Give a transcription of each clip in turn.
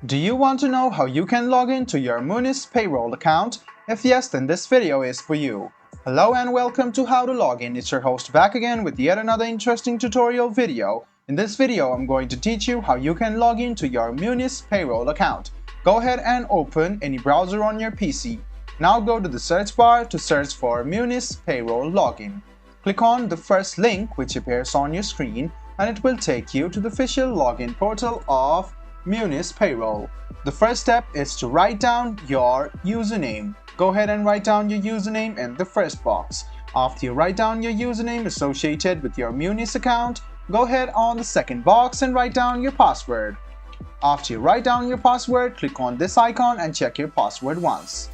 Do you want to know how you can log in to your Munis Payroll account? If yes, then this video is for you. Hello and welcome to How to Log In. It's your host back again with yet another interesting tutorial video. In this video, I'm going to teach you how you can log in to your Munis Payroll account. Go ahead and open any browser on your PC. Now go to the search bar to search for Munis Payroll Login. Click on the first link which appears on your screen and it will take you to the official login portal of Munis Payroll. The first step is to write down your username. Go ahead and write down your username in the first box. After you write down your username associated with your Munis account, go ahead on the second box and write down your password. After you write down your password, click on this icon and check your password once.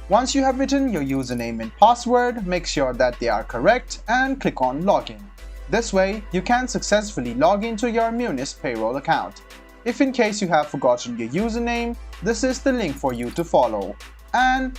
Once you have written your username and password, make sure that they are correct and click on Login. This way, you can successfully log into your Munis Payroll account. If in case you have forgotten your username, this is the link for you to follow. And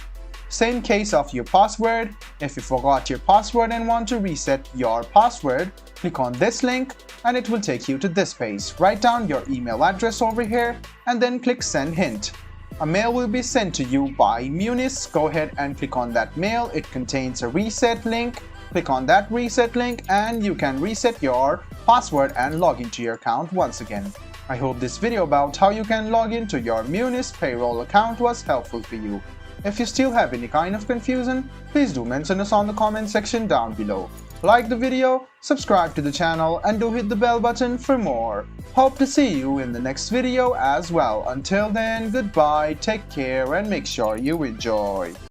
same case of your password. If you forgot your password and want to reset your password, click on this link and it will take you to this page. Write down your email address over here and then click Send Hint. A mail will be sent to you by Munis. Go ahead and click on that mail. It contains a reset link. Click on that reset link and you can reset your password and log into your account once again. I hope this video about how you can log into your Munis Payroll account was helpful for you. If you still have any kind of confusion, please do mention us on the comment section down below. Like the video, subscribe to the channel and do hit the bell button for more. Hope to see you in the next video as well. Until then, goodbye, take care and make sure you enjoy.